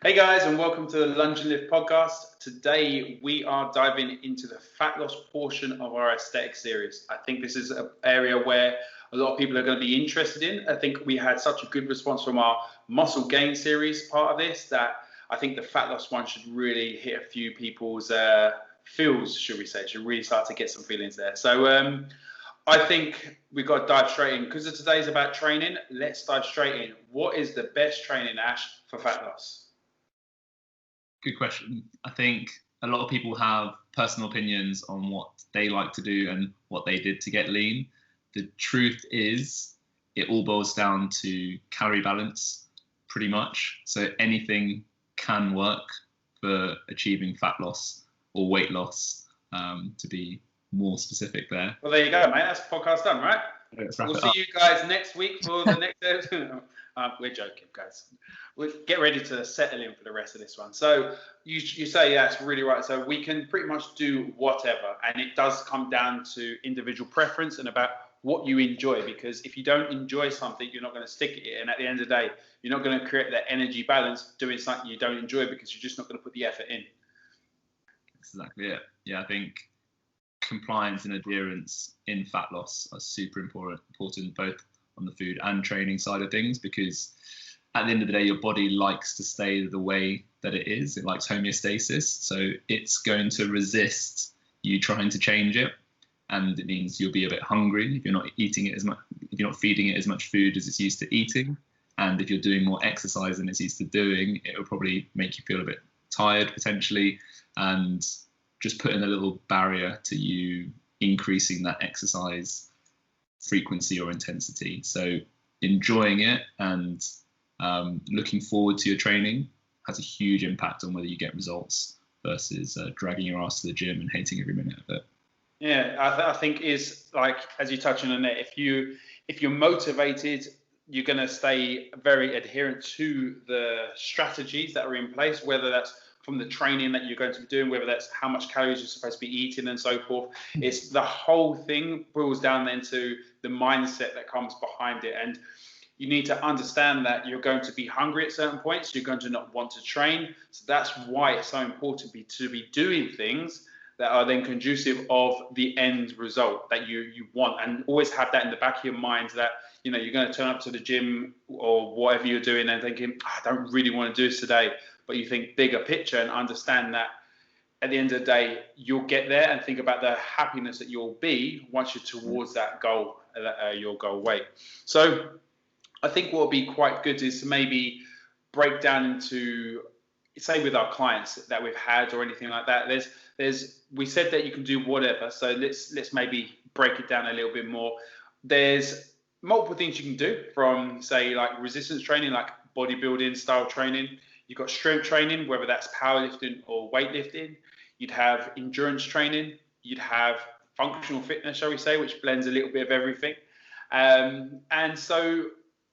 Hey guys, and welcome to the Lunge Lift podcast. Today we are diving into the fat loss portion of our aesthetic series. I think this is an area where a lot of people are going to be interested in. I think we had such a good response from our muscle gain series part of this that I think the fat loss one should really hit a few people's feels, should we say. Should really start to get some feelings there. So I think we've got to dive straight in. Because today's about training, let's dive straight in. What is the best training, Ash, for fat loss? Good question. I think a lot of people have personal opinions on what they like to do and what they did to get lean. The truth is, it all boils down to calorie balance, pretty much. So anything can work for achieving fat loss or weight loss, to be more specific there. Well, there you go, mate. That's the podcast done, right? We'll see you guys next week for the next episode. We're joking, guys. We'll get ready to settle in for the rest of this one. So you say, yeah, it's really right. So we can pretty much do whatever. And it does come down to individual preference and about what you enjoy. Because if you don't enjoy something, you're not going to stick it. And at the end of the day, you're not going to create that energy balance doing something you don't enjoy because you're just not going to put the effort in. That's exactly it. Yeah, I think compliance and adherence in fat loss are super important both on the food and training side of things, because at the end of the day, your body likes to stay the way that it is. It likes homeostasis. So it's going to resist you trying to change it. And it means you'll be a bit hungry if you're not eating it as much, if you're not feeding it as much food as it's used to eating. And if you're doing more exercise than it's used to doing, it will probably make you feel a bit tired potentially, and just put in a little barrier to you increasing that exercise frequency or intensity. So enjoying it and looking forward to your training has a huge impact on whether you get results versus dragging your ass to the gym and hating every minute of it. Yeah, I think is like, as you touch on it, if you're motivated, you're going to stay very adherent to the strategies that are in place, whether that's from the training that you're going to be doing, whether that's how much calories you're supposed to be eating and so forth. It's the whole thing boils down then to the mindset that comes behind it. And you need to understand that you're going to be hungry at certain points. You're going to not want to train. So that's why it's so important to be doing things that are then conducive of the end result that you want. And always have that in the back of your mind that, you know, you're going to turn up to the gym or whatever you're doing and thinking, I don't really want to do this today. But you think bigger picture and understand that at the end of the day, you'll get there, and think about the happiness that you'll be once you're towards that goal, your goal weight. So I think what would be quite good is to maybe break down into, say with our clients that we've had or anything like that, we said that you can do whatever. So let's maybe break it down a little bit more. There's multiple things you can do, from say like resistance training, like bodybuilding style training. You've got strength training, whether that's powerlifting or weightlifting. You'd have endurance training. You'd have functional fitness, shall we say, which blends a little bit of everything. And so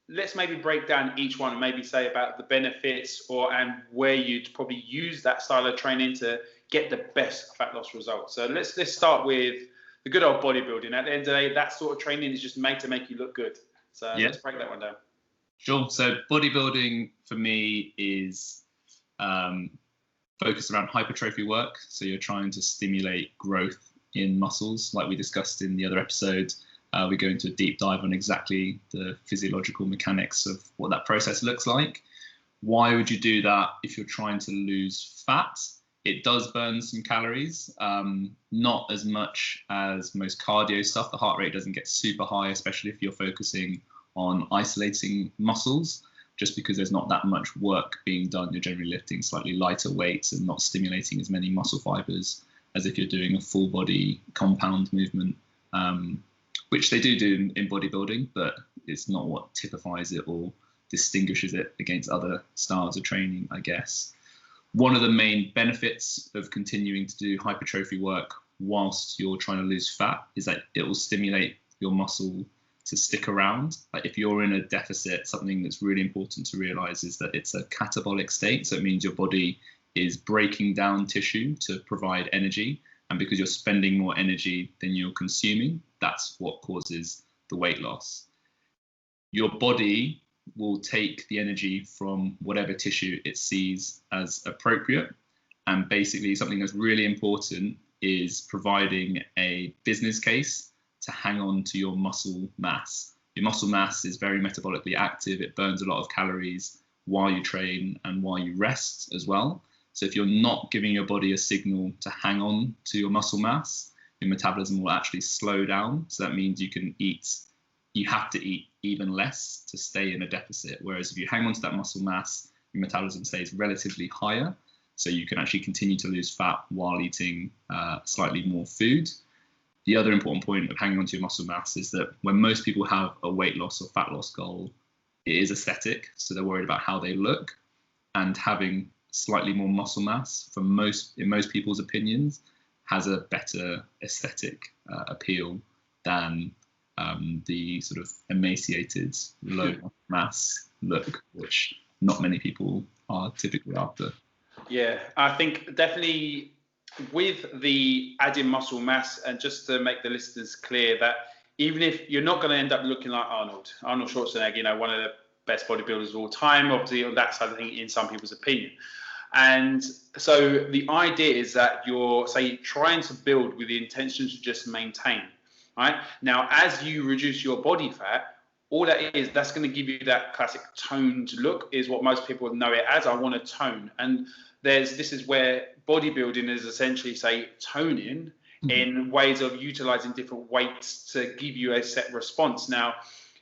let's maybe break down each one and maybe say about the benefits and where you'd probably use that style of training to get the best fat loss results. So let's start with the good old bodybuilding. At the end of the day, that sort of training is just made to make you look good. So yeah, let's break that one down. Sure. So bodybuilding for me is focused around hypertrophy work. So you're trying to stimulate growth in muscles, like we discussed in the other episode. We go into a deep dive on exactly the physiological mechanics of what that process looks like. Why would you do that if you're trying to lose fat? It does burn some calories, not as much as most cardio stuff. The heart rate doesn't get super high, especially if you're focusing on isolating muscles, just because there's not that much work being done. You're generally lifting slightly lighter weights and not stimulating as many muscle fibers as if you're doing a full body compound movement, which they do in bodybuilding, but it's not what typifies it or distinguishes it against other styles of training, I guess. One of the main benefits of continuing to do hypertrophy work whilst you're trying to lose fat is that it will stimulate your muscle to stick around. Like if you're in a deficit, something that's really important to realize is that it's a catabolic state. So it means your body is breaking down tissue to provide energy. And because you're spending more energy than you're consuming, that's what causes the weight loss. Your body will take the energy from whatever tissue it sees as appropriate. And basically something that's really important is providing a business case to hang on to your muscle mass. Your muscle mass is very metabolically active. It burns a lot of calories while you train and while you rest as well. So if you're not giving your body a signal to hang on to your muscle mass, your metabolism will actually slow down. So that means you have to eat even less to stay in a deficit. Whereas if you hang on to that muscle mass, your metabolism stays relatively higher. So you can actually continue to lose fat while eating slightly more food. The other important point of hanging on to your muscle mass is that when most people have a weight loss or fat loss goal, it is aesthetic. So they're worried about how they look, and having slightly more muscle mass, in most people's opinions, has a better aesthetic appeal than the sort of emaciated, low mass look, which not many people are typically after. Yeah, I think definitely with the adding muscle mass, and just to make the listeners clear that even if you're not going to end up looking like Arnold Schwarzenegger, one of the best bodybuilders of all time, obviously on that side of things in some people's opinion. And so the idea is that you're, say, trying to build with the intention to just maintain, right? Now, as you reduce your body fat, all that's going to give you that classic toned look, is what most people know it as. I want to tone. And this is where bodybuilding is essentially, say, toning in ways of utilizing different weights to give you a set response. Now,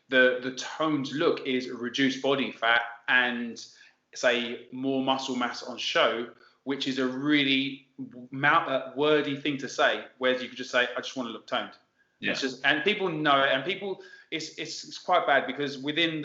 the toned look is reduced body fat and, say, more muscle mass on show, which is a really wordy thing to say, whereas you could just say, I just want to look toned. Yeah. And people know it, and people, it's quite bad, because within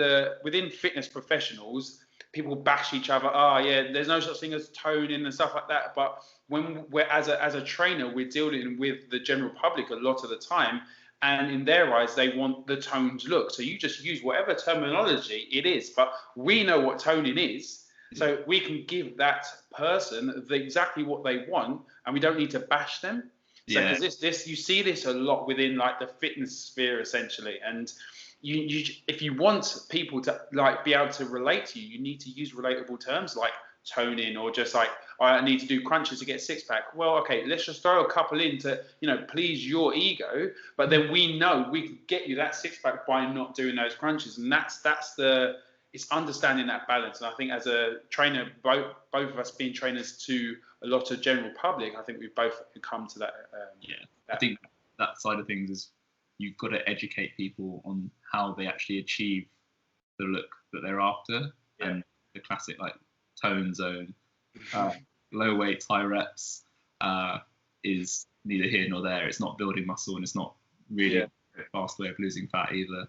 fitness professionals, people bash each other. Oh yeah, there's no such thing as toning and stuff like that. But when we're as a trainer, we're dealing with the general public a lot of the time, and in their eyes, they want the toned look. So you just use whatever terminology it is, but we know what toning is, so we can give that person exactly what they want, and we don't need to bash them. So because you see this a lot within like the fitness sphere essentially, and you if you want people to like be able to relate to you, you need to use relatable terms like toning, or just like, I need to do crunches to get six pack. Well, okay, let's just throw a couple in to please your ego, but then we know we can get you that six pack by not doing those crunches, and it's understanding that balance. And I think as a trainer, both of us being trainers to a lot of general public, I think we've both come to that. I think that side of things is you've got to educate people on how they actually achieve the look that they're after, and the classic like tone zone, low weights, high reps is neither here nor there. It's not building muscle, and it's not really a fast way of losing fat either.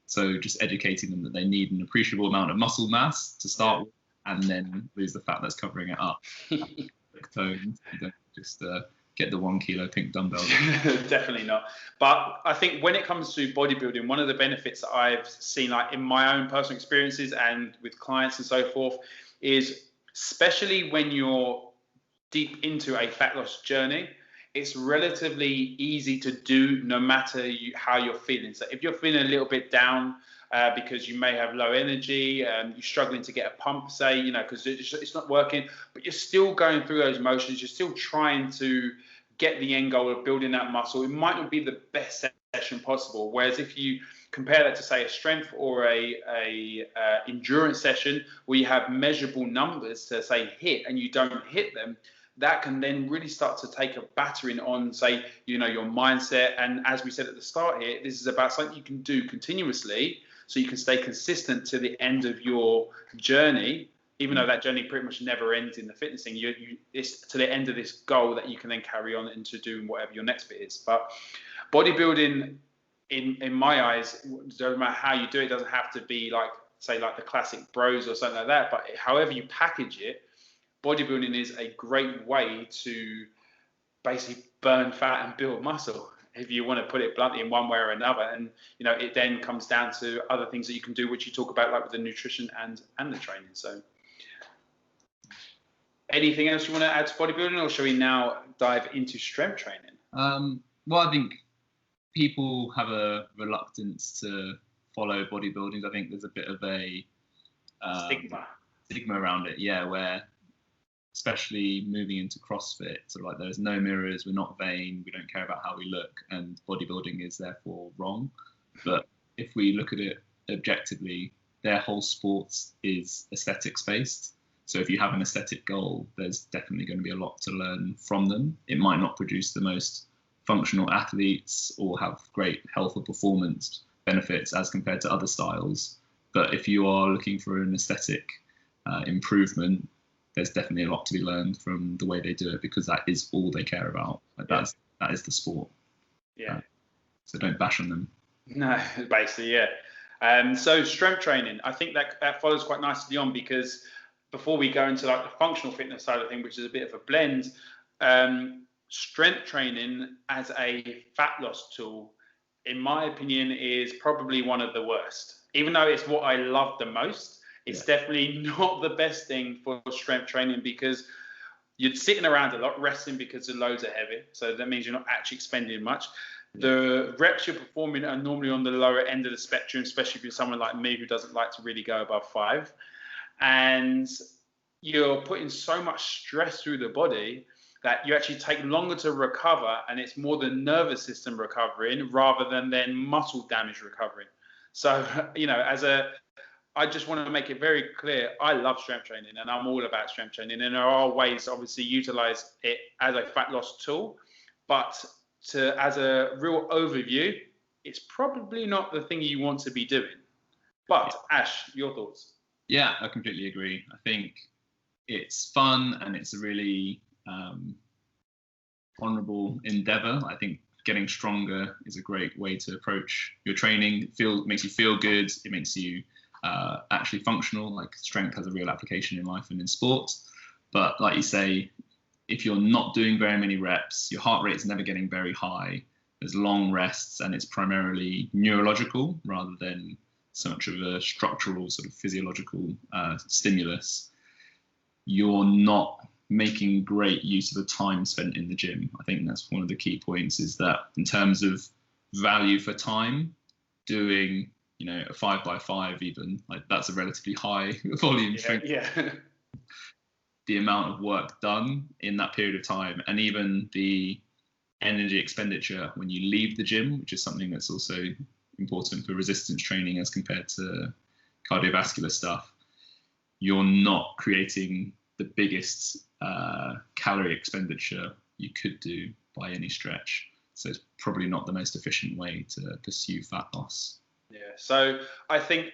So just educating them that they need an appreciable amount of muscle mass to start with, and then lose the fat that's covering it up. Tones, you don't just get the 1 kilo pink dumbbell. Definitely not. But I think when it comes to bodybuilding, one of the benefits that I've seen, like in my own personal experiences and with clients and so forth, is especially when you're deep into a fat loss journey, it's relatively easy to do no matter how you're feeling. So if you're feeling a little bit down because you may have low energy, you're struggling to get a pump, say, because it's not working, but you're still going through those motions, you're still trying to get the end goal of building that muscle, it might not be the best session possible. Whereas if you compare that to, say, a strength or a endurance session where you have measurable numbers to, say, hit, and you don't hit them, that can then really start to take a battering on, say, your mindset. And as we said at the start here, this is about something you can do continuously, so you can stay consistent to the end of your journey, even though that journey pretty much never ends in the fitness thing. It's to the end of this goal that you can then carry on into doing whatever your next bit is. But bodybuilding, in my eyes, doesn't matter how you do it, it doesn't have to be like, say, like the classic bros or something like that. But however you package it, bodybuilding is a great way to basically burn fat and build muscle, if you want to put it bluntly, in one way or another. And it then comes down to other things that you can do, which you talk about, like with the nutrition and the training. So anything else you want to add to bodybuilding, or shall we now dive into strength training? Well, I think people have a reluctance to follow bodybuilding. I think there's a bit of a stigma around it. Yeah, where especially moving into CrossFit, sort of like there's no mirrors, we're not vain, we don't care about how we look, and bodybuilding is therefore wrong. But if we look at it objectively, their whole sport is aesthetics based. So if you have an aesthetic goal, there's definitely going to be a lot to learn from them. It might not produce the most functional athletes or have great health or performance benefits as compared to other styles. But if you are looking for an aesthetic improvement, there's definitely a lot to be learned from the way they do it, because that is all they care about. Like that is the sport. Yeah. So don't bash on them. No, basically, yeah. So strength training, I think that follows quite nicely on, because before we go into like the functional fitness side of things, which is a bit of a blend, strength training as a fat loss tool, in my opinion, is probably one of the worst. Even though it's what I love the most, it's definitely not the best thing for strength training, because you're sitting around a lot, resting because the loads are heavy. So that means you're not actually expending much. The reps you're performing are normally on the lower end of the spectrum, especially if you're someone like me who doesn't like to really go above 5. And you're putting so much stress through the body that you actually take longer to recover, and it's more the nervous system recovering rather than muscle damage recovering. So, I just want to make it very clear, I love strength training and I'm all about strength training. And there are ways, obviously, utilize it as a fat loss tool, but as a real overview, it's probably not the thing you want to be doing. But Ash, your thoughts? Yeah, I completely agree. I think it's fun and it's a really honorable endeavor. I think getting stronger is a great way to approach your training. It makes you feel good. It makes you actually functional. Like strength has a real application in life and in sports. But like you say, if you're not doing very many reps, your heart rate is never getting very high, there's long rests, and it's primarily neurological rather than so much of a structural sort of physiological stimulus, you're not making great use of the time spent in the gym. I think that's one of the key points, is that in terms of value for time, doing a 5x5 even, like that's a relatively high volume strength. The amount of work done in that period of time, and even the energy expenditure when you leave the gym, which is something that's also important for resistance training as compared to cardiovascular stuff, you're not creating the biggest calorie expenditure you could do by any stretch. So it's probably not the most efficient way to pursue fat loss. Yeah, so I think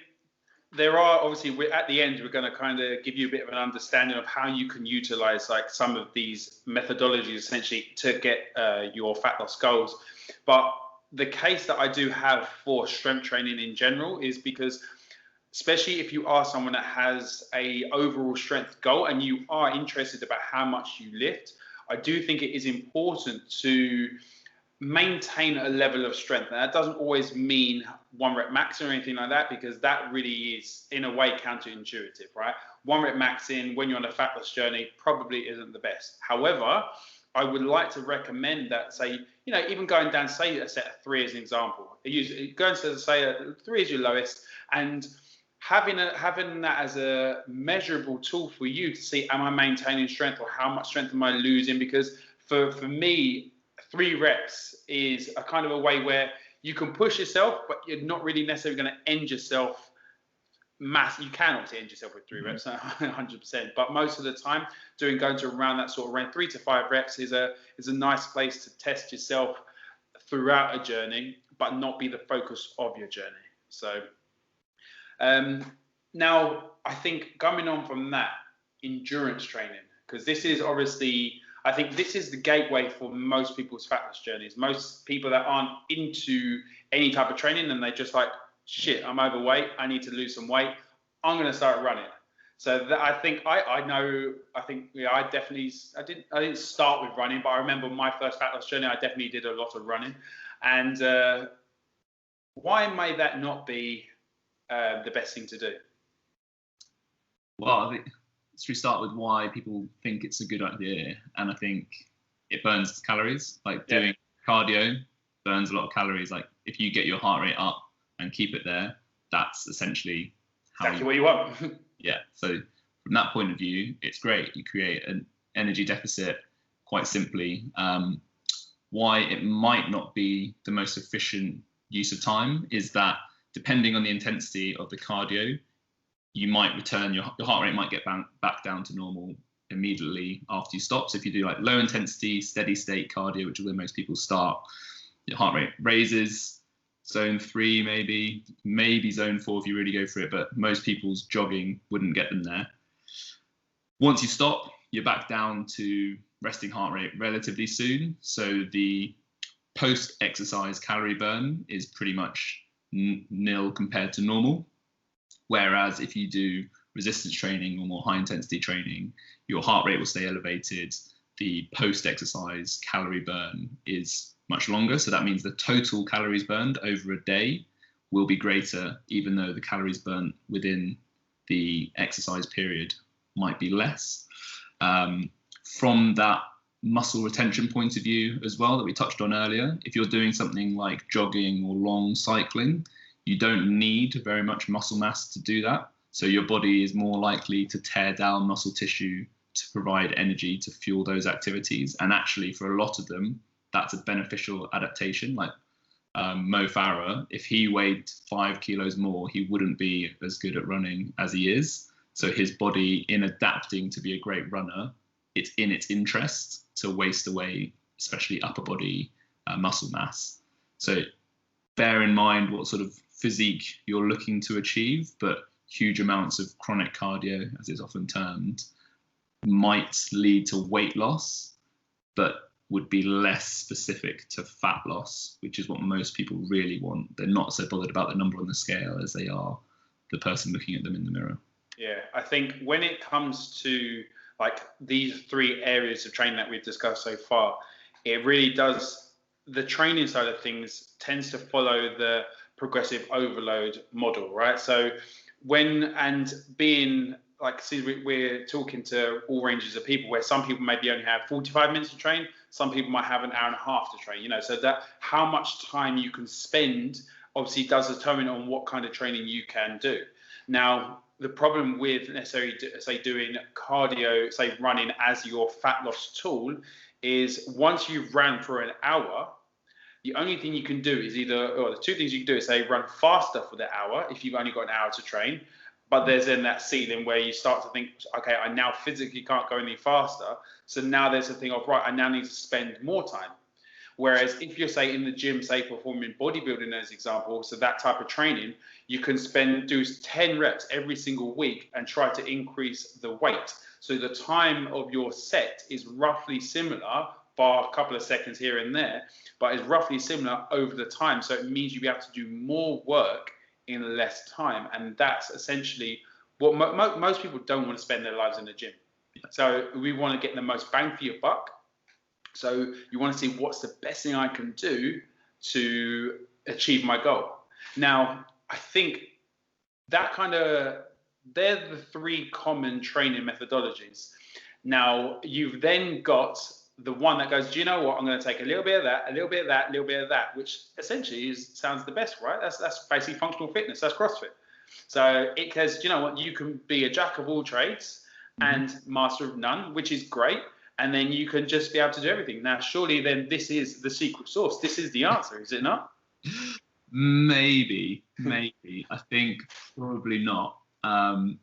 there are, obviously, at the end, we're going to kind of give you a bit of an understanding of how you can utilize like some of these methodologies essentially to get your fat loss goals. But the case that I do have for strength training in general is because, especially if you are someone that has a overall strength goal and you are interested about how much you lift, I do think it is important to maintain a level of strength. And that doesn't always mean 1 rep max or anything like that, because that really is in a way counterintuitive, right? 1 rep max in when you're on a fat loss journey probably isn't the best. However, I would like to recommend that, say, even going down, say a set of 3 as an example, going to say 3 is your lowest, and having that as a measurable tool for you to see, am I maintaining strength or how much strength am I losing? Because for me, 3 reps is a kind of a way where you can push yourself, but you're not really necessarily going to end yourself You can obviously end yourself with 3 reps, 100%. But most of the time, going to around that sort of range, 3 to 5 reps is a nice place to test yourself throughout a journey, but not be the focus of your journey. So now I think coming on from that, endurance training, because this is obviously, I think this is the gateway for most people's fat loss journeys. Most people that aren't into any type of training and they just like, shit, I'm overweight, I need to lose some weight, I'm going to start running. So that, I didn't start with running, but I remember my first fat loss journey, I definitely did a lot of running. And why may that not be the best thing to do? Well, I think let's restart with why people think it's a good idea. And I think it burns calories. Like doing cardio burns a lot of calories. Like if you get your heart rate up and keep it there, that's essentially exactly what you want. Yeah. So from that point of view, it's great. You create an energy deficit quite simply. Why it might not be the most efficient use of time is that depending on the intensity of the cardio, you might return your heart rate might get back down to normal immediately after you stop. So if you do like low intensity, steady state cardio, which is where most people start, your heart rate raises, zone 3 maybe zone 4 if you really go for it, but most people's jogging wouldn't get them there. Once you stop, you're back down to resting heart rate relatively soon. So the post-exercise calorie burn is pretty much nil compared to normal. Whereas if you do resistance training or more high intensity training, your heart rate will stay elevated. The post-exercise calorie burn is much longer. So that means the total calories burned over a day will be greater, even though the calories burnt within the exercise period might be less. From that muscle retention point of view as well that we touched on earlier, if you're doing something like jogging or long cycling, you don't need very much muscle mass to do that. So your body is more likely to tear down muscle tissue to provide energy to fuel those activities. And actually, for a lot of them, that's a beneficial adaptation. Like Mo Farah, if he weighed 5 kilos more, he wouldn't be as good at running as he is. So his body, in adapting to be a great runner, it's in its interest to waste away, especially upper body muscle mass. So bear in mind what sort of physique you're looking to achieve, but huge amounts of chronic cardio, as it's often termed, might lead to weight loss, but would be less specific to fat loss, which is what most people really want. They're not so bothered about the number on the scale as they are the person looking at them in the mirror. Yeah, I think when it comes to like these 3 areas of training that we've discussed so far, it really does, the training side of things tends to follow the progressive overload model, right? So being like, see, we're talking to all ranges of people, where some people maybe only have 45 minutes to train, some people might have an hour and a half to train, so that how much time you can spend obviously does determine on what kind of training you can do. Now, the problem with necessarily, say, doing cardio, say running as your fat loss tool, is once you've ran for an hour, the only thing you can do is or the 2 things you can do is, say, run faster for the hour if you've only got an hour to train. But there's then that ceiling where you start to think, okay, I now physically can't go any faster. So now there's a thing of, right, I now need to spend more time. Whereas if you're, say, in the gym, say, performing bodybuilding as example, so that type of training, you can do 10 reps every single week and try to increase the weight. So the time of your set is roughly similar, bar a couple of seconds here and there, but it's roughly similar over the time. So it means you'll be able to do more work in less time. And that's essentially what most people don't want to spend their lives in the gym. So we want to get the most bang for your buck. So you want to see what's the best thing I can do to achieve my goal. Now, I think they're the 3 common training methodologies. Now, you've then got the one that goes, do you know what? I'm going to take a little bit of that, a little bit of that, a little bit of that, which essentially sounds the best, right? That's basically functional fitness. That's CrossFit. So it says, do you know what? You can be a jack of all trades and master of none, which is great. And then you can just be able to do everything. Now, surely then this is the secret sauce. This is the answer, is it not? Maybe. I think probably not. And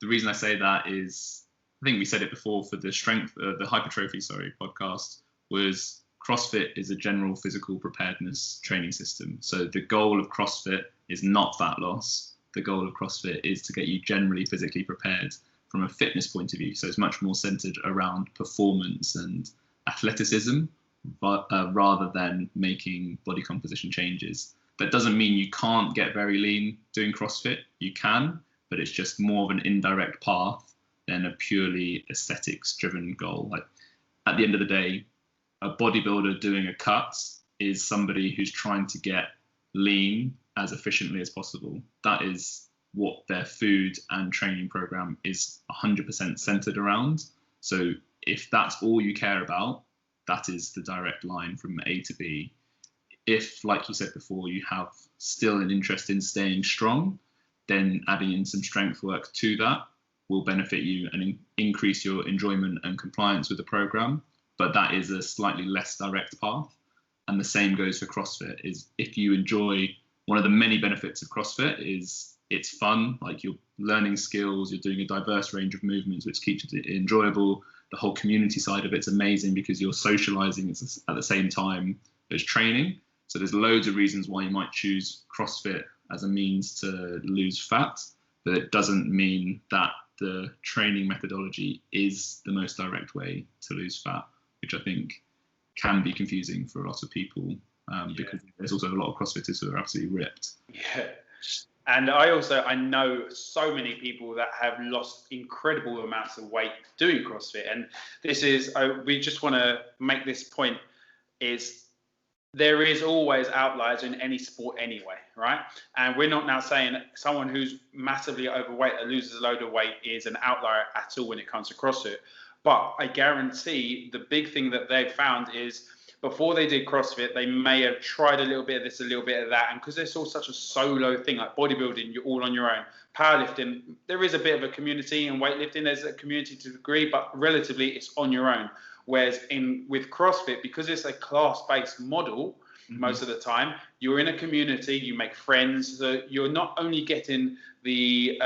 the reason I say that is, I think we said it before for the hypertrophy, podcast, was CrossFit is a general physical preparedness training system. So the goal of CrossFit is not fat loss. The goal of CrossFit is to get you generally physically prepared from a fitness point of view. So it's much more centered around performance and athleticism, but rather than making body composition changes. That doesn't mean you can't get very lean doing CrossFit. You can, but it's just more of an indirect path than a purely aesthetics driven goal. Like at the end of the day, a bodybuilder doing a cut is somebody who's trying to get lean as efficiently as possible. That is what their food and training program is 100% centered around. So if that's all you care about, that is the direct line from A to B. If, like you said before, you have still an interest in staying strong, then adding in some strength work to that will benefit you and increase your enjoyment and compliance with the program. But that is a slightly less direct path. And the same goes for CrossFit. Is if you enjoy, one of the many benefits of CrossFit is it's fun, like you're learning skills, you're doing a diverse range of movements, which keeps it enjoyable. The whole community side of it's amazing because you're socializing at the same time as training. So there's loads of reasons why you might choose CrossFit as a means to lose fat, but it doesn't mean that the training methodology is the most direct way to lose fat, which I think can be confusing for a lot of people, because there's also a lot of CrossFitters who are absolutely ripped. Yeah. And I know so many people that have lost incredible amounts of weight doing CrossFit. And this is, we just want to make this point, is there is always outliers in any sport anyway, right? And we're not now saying someone who's massively overweight that loses a load of weight is an outlier at all when it comes to CrossFit. But I guarantee the big thing that they've found is before they did CrossFit, they may have tried a little bit of this, a little bit of that. And because it's all such a solo thing, like bodybuilding, you're all on your own. Powerlifting, there is a bit of a community, and weightlifting, there's a community to a degree, but relatively it's on your own. Whereas with CrossFit, because it's a class-based model, most of the time, you're in a community, you make friends. So you're not only getting the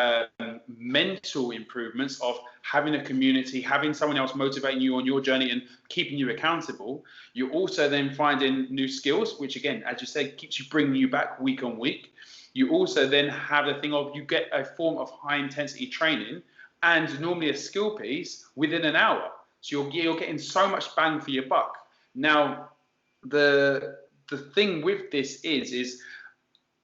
mental improvements of having a community, having someone else motivating you on your journey and keeping you accountable. You're also then finding new skills, which again, as you said, keeps you bringing you back week on week. You also then have the thing of you get a form of high intensity training and normally a skill piece within an hour. So you're getting so much bang for your buck. Now, the thing with this is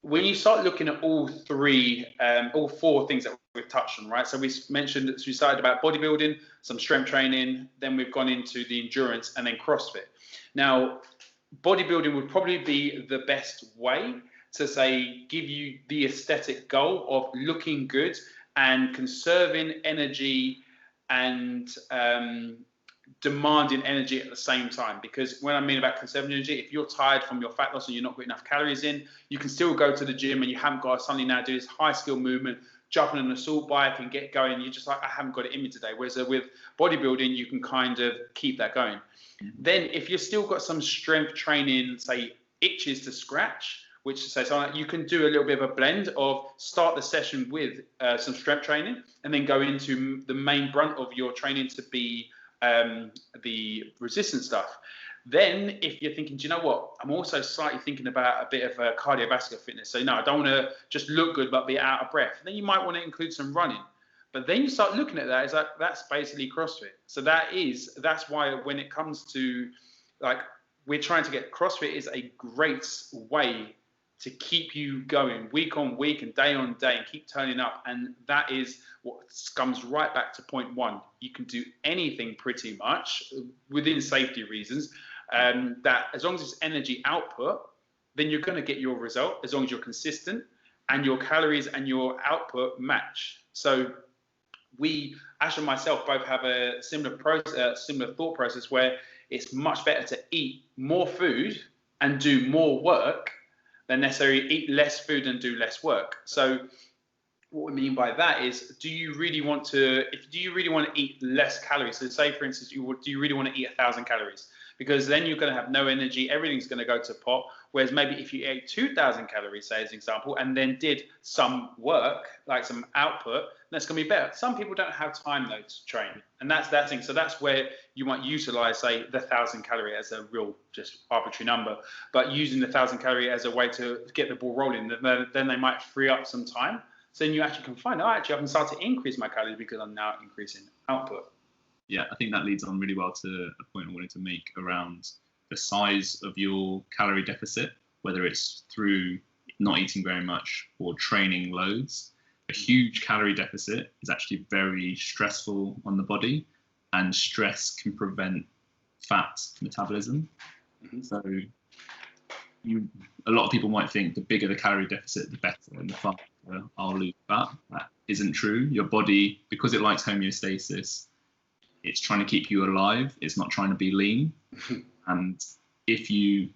when you start looking at all four things that we've touched on, right? So we started about bodybuilding, some strength training, then we've gone into the endurance and then CrossFit. Now, bodybuilding would probably be the best way to say, give you the aesthetic goal of looking good and conserving energy and demanding energy at the same time. Because when I mean about conserving energy, if you're tired from your fat loss and you're not putting enough calories in, you can still go to the gym and you haven't got to suddenly now do this high skill movement, jump on an assault bike and get going. You're just like, I haven't got it in me today. Whereas with bodybuilding, you can kind of keep that going. Then if you've still got some strength training, say itches to scratch, which is so you can do a little bit of a blend of start the session with some strength training and then go into the main brunt of your training to be the resistance stuff. Then if you're thinking, do you know what, I'm also slightly thinking about a bit of cardiovascular fitness, so no, I don't want to just look good but be out of breath, then you might want to include some running. But then you start looking at that, it's like, that's basically CrossFit. So that's why when it comes to, like, we're trying to get CrossFit is a great way to keep you going week on week and day on day and keep turning up. And that is what comes right back to point one. You can do anything pretty much within safety reasons, that as long as it's energy output, then you're going to get your result as long as you're consistent and your calories and your output match. So Ash and myself both have a similar thought process where it's much better to eat more food and do more work than necessarily eat less food and do less work. So what we mean by that is, do you really want to eat less calories? So say, for instance, do you really want to eat 1,000 calories? Because then you're going to have no energy, everything's going to go to pot. Whereas maybe if you ate 2,000 calories, say as an example, and then did some work, like some output, that's going to be better. Some people don't have time though to train, and that's that thing. So that's where you might utilize, say, the 1,000 calorie as a real just arbitrary number, but using the 1,000 calorie as a way to get the ball rolling. Then they might free up some time. So then you actually can find, actually I can start to increase my calories because I'm now increasing output. Yeah, I think that leads on really well to a point I wanted to make around the size of your calorie deficit, whether it's through not eating very much or training loads. A huge calorie deficit is actually very stressful on the body, and stress can prevent fat metabolism. So a lot of people might think the bigger the calorie deficit, the better, and the faster I'll lose fat. That isn't true. Your body, because it likes homeostasis, it's trying to keep you alive. It's not trying to be lean. And if you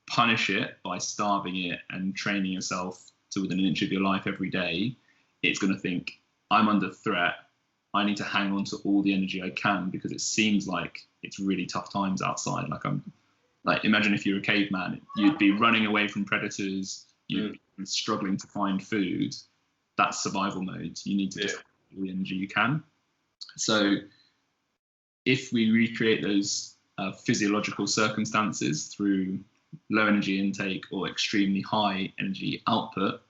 punish it by starving it and training yourself to within an inch of your life every day, it's going to think, I'm under threat. I need to hang on to all the energy I can because it seems like it's really tough times outside. Like imagine if you're a caveman, you'd be running away from predators, you'd be struggling to find food. That's survival mode. You need to just all the energy you can. So if we recreate those physiological circumstances through low energy intake or extremely high energy output,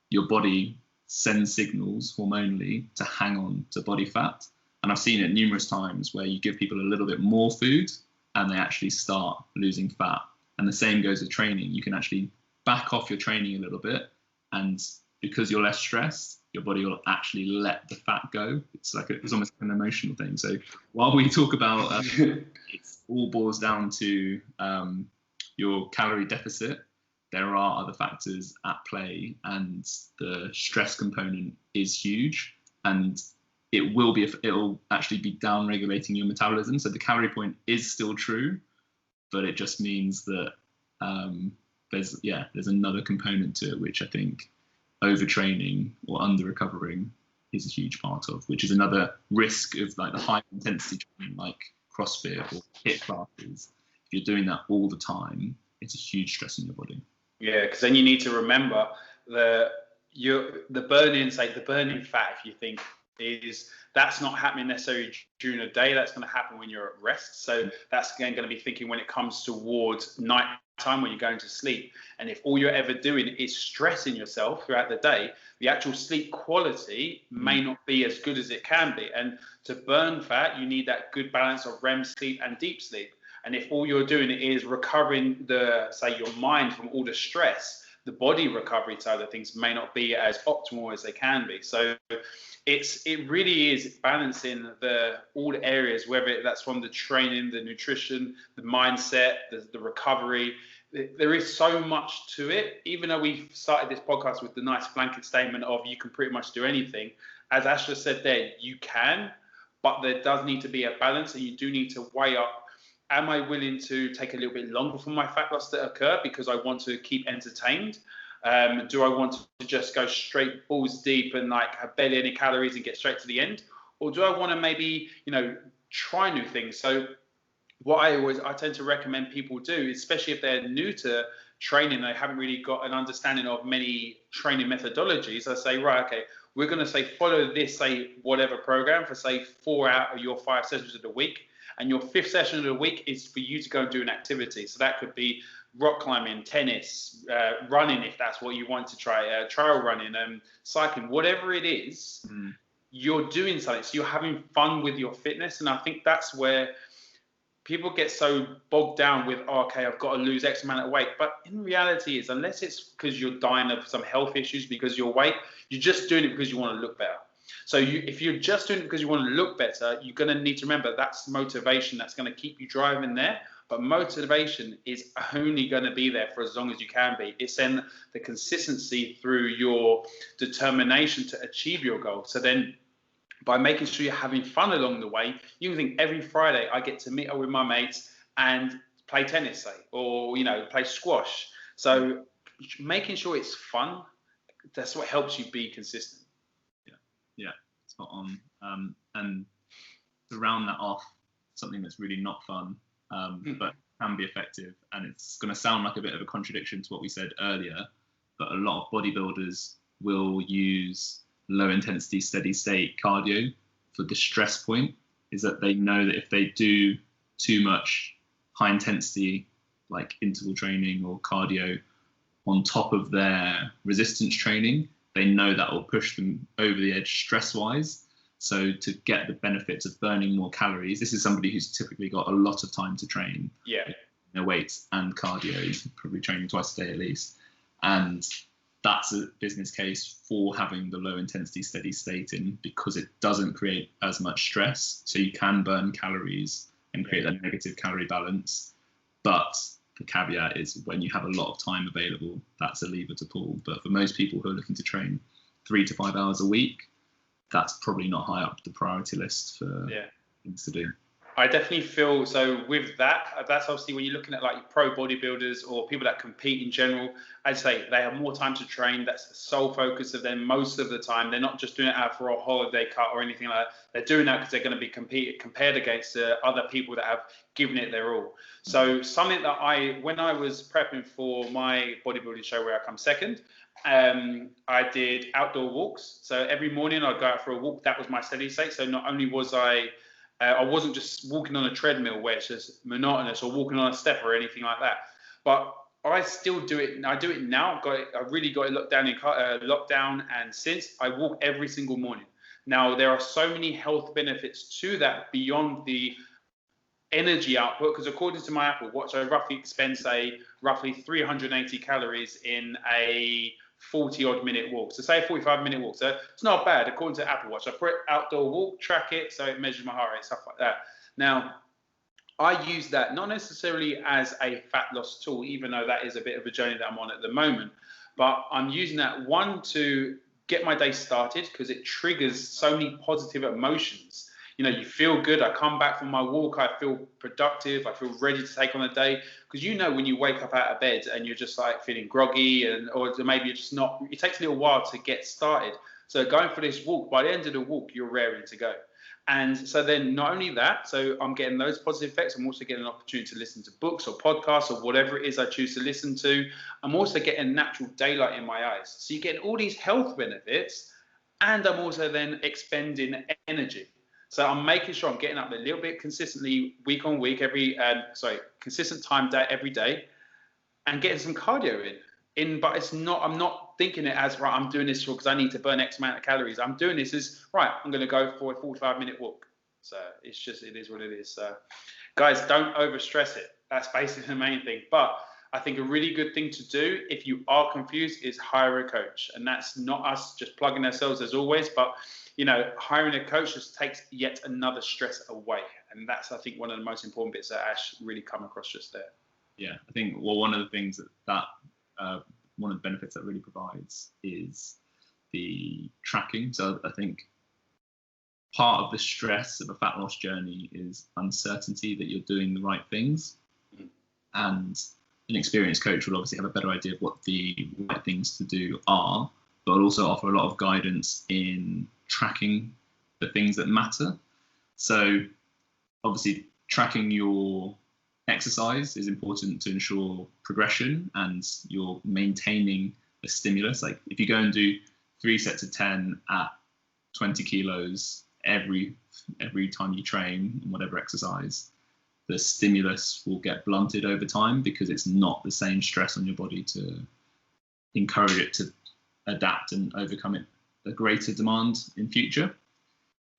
your body sends signals hormonally to hang on to body fat. And I've seen it numerous times where you give people a little bit more food and they actually start losing fat. And the same goes with training. You can actually back off your training a little bit, and because you're less stressed, your body will actually let the fat go. It's almost an emotional thing. So while we talk about it all boils down to your calorie deficit, there are other factors at play, and the stress component is huge, and it'll actually be down regulating your metabolism. So the calorie point is still true, but it just means that there's another component to it, which I think overtraining or under recovering is a huge part of, which is another risk of like the high intensity training like CrossFit or HIIT classes. If you're doing that all the time, it's a huge stress in your body. Yeah, because then you need to remember the burning fat, if you think, that's not happening necessarily during the day. That's going to happen when you're at rest. So that's again going to be thinking when it comes towards night time when you're going to sleep. And if all you're ever doing is stressing yourself throughout the day, the actual sleep quality may not be as good as it can be. And to burn fat, you need that good balance of REM sleep and deep sleep. And if all you're doing is recovering your mind from all the stress, the body recovery side of things may not be as optimal as they can be. So it really is balancing all the areas, whether that's from the training, the nutrition, the mindset, the recovery. There is so much to it. Even though we started this podcast with the nice blanket statement of you can pretty much do anything, as Ashla said there, you can, but there does need to be a balance, and you do need to weigh up. Am I willing to take a little bit longer for my fat loss to occur because I want to keep entertained? Do I want to just go straight balls deep and like have barely any calories and get straight to the end? Or do I want to maybe, try new things? So what I tend to recommend people do, especially if they're new to training, they haven't really got an understanding of many training methodologies. I say, right, okay, we're going to follow this, whatever program for 4 out of your 5 sessions of the week. And your 5th session of the week is for you to go and do an activity. So that could be rock climbing, tennis, running, if that's what you want to try, trail running, cycling, whatever it is, you're doing something. So you're having fun with your fitness. And I think that's where people get so bogged down with, okay, I've got to lose X amount of weight. But in reality, unless it's because you're dying of some health issues because of your weight, you're just doing it because you want to look better. So if you're just doing it because you want to look better, you're going to need to remember that's motivation that's going to keep you driving there. But motivation is only going to be there for as long as you can be. It's then the consistency through your determination to achieve your goal. So then by making sure you're having fun along the way, you can think every Friday I get to meet up with my mates and play tennis, or, play squash. So making sure it's fun, that's what helps you be consistent. Yeah, spot on. And to round that off, something that's really not fun, but can be effective, and it's going to sound like a bit of a contradiction to what we said earlier, but a lot of bodybuilders will use low intensity, steady state cardio for the stress point, is that they know that if they do too much high intensity, like interval training or cardio on top of their resistance training, they know that will push them over the edge stress-wise. So to get the benefits of burning more calories, this is somebody who's typically got a lot of time to train. Yeah. Their weights and cardio, probably training twice a day at least. And that's a business case for having the low intensity steady state in, because it doesn't create as much stress. So you can burn calories and create that negative calorie balance. But the caveat is when you have a lot of time available, that's a lever to pull. But for most people who are looking to train 3 to 5 hours a week, that's probably not high up the priority list for things to do. I definitely feel so with that. That's obviously when you're looking at like pro bodybuilders or people that compete in general. I'd say they have more time to train. That's the sole focus of them most of the time. They're not just doing it out for a holiday cut or anything like that. They're doing that because they're going to be compared against other people that have given it their all. So something that when I was prepping for my bodybuilding show where I come second, I did outdoor walks. So every morning I'd go out for a walk. That was my steady state. So not only was I wasn't just walking on a treadmill where it's just monotonous or walking on a step or anything like that. But I still do it. I do it now. I really got it locked down in lockdown, and since I walk every single morning. Now there are so many health benefits to that beyond the energy output, because according to my Apple Watch, I roughly expend roughly 380 calories in a 40 odd minute walk. So say a 45-minute walk. So it's not bad according to Apple Watch. I put outdoor walk, track it, so it measures my heart rate, stuff like that. Now, I use that not necessarily as a fat loss tool, even though that is a bit of a journey that I'm on at the moment, but I'm using that to get my day started, because it triggers so many positive emotions. You know, you feel good. I come back from my walk, I feel productive, I feel ready to take on the day. Because you know when you wake up out of bed and you're just like feeling groggy, or maybe you're just not, it takes a little while to get started. So going for this walk, by the end of the walk, you're raring to go. And so then not only that, so I'm getting those positive effects, I'm also getting an opportunity to listen to books or podcasts or whatever it is I choose to listen to. I'm also getting natural daylight in my eyes. So you're getting all these health benefits, and I'm also then expending energy. So I'm making sure I'm getting up a little bit consistently, week on week, consistent time every day, and getting some cardio in. But it's not. I'm not thinking it as right. I'm doing this because I need to burn X amount of calories. I'm doing this as right. I'm going to go for a 45-minute walk. So it is what it is. So guys, don't overstress it. That's basically the main thing. But I think a really good thing to do if you are confused is hire a coach, and that's not us just plugging ourselves as always, but you know, hiring a coach just takes yet another stress away. And that's, I think, one of the most important bits that Ash really come across just there. Yeah, I think, well, one of the things that one of the benefits that really provides is the tracking. So I think part of the stress of a fat loss journey is uncertainty that you're doing the right things. Mm-hmm. And an experienced coach will obviously have a better idea of what the right things to do are, but will also offer a lot of guidance in tracking the things that matter. So obviously tracking your exercise is important to ensure progression, and you're maintaining a stimulus. Like if you go and do 3 sets of 10 at 20 kilos every time you train in whatever exercise, the stimulus will get blunted over time because it's not the same stress on your body to encourage it to adapt and overcome it, a greater demand in future.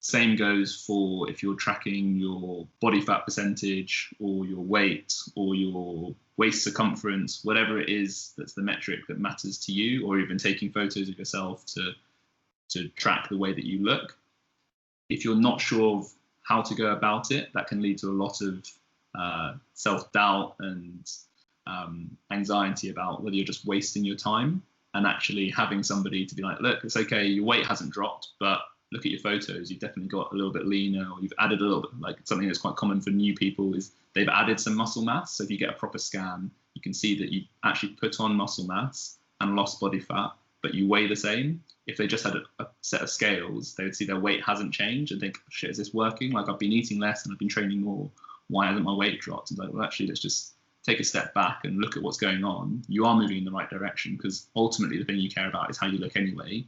Same goes for if you're tracking your body fat percentage or your weight or your waist circumference, whatever it is that's the metric that matters to you, or even taking photos of yourself to track the way that you look. If you're not sure of how to go about it, that can lead to a lot of self-doubt and anxiety about whether you're just wasting your time. And actually having somebody to be like, look, it's okay, your weight hasn't dropped, but look at your photos, you've definitely got a little bit leaner, or you've added a little bit, like something that's quite common for new people is they've added some muscle mass. So if you get a proper scan, you can see that you actually put on muscle mass and lost body fat, but you weigh the same. If they just had a set of scales, they would see their weight hasn't changed and think, shit, is this working? Like I've been eating less and I've been training more. Why hasn't my weight dropped? And like, well, actually, let's just take a step back and look at what's going on. You are moving in the right direction, because ultimately the thing you care about is how you look anyway.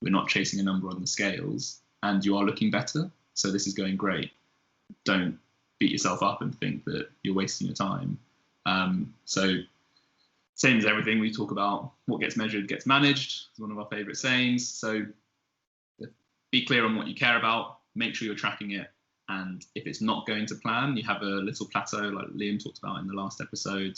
We're not chasing a number on the scales, and you are looking better. So this is going great. Don't beat yourself up and think that you're wasting your time. So same as everything, we talk about what gets measured gets managed. It's one of our favorite sayings. So be clear on what you care about, make sure you're tracking it. And if it's not going to plan, you have a little plateau like Liam talked about in the last episode.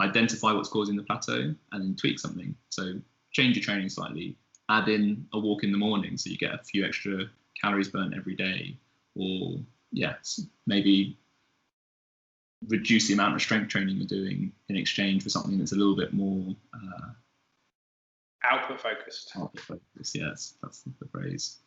Identify what's causing the plateau and then tweak something. So change your training slightly, add in a walk in the morning so you get a few extra calories burnt every day, or maybe reduce the amount of strength training you're doing in exchange for something that's a little bit more output focused. Output focused, yes, that's the phrase.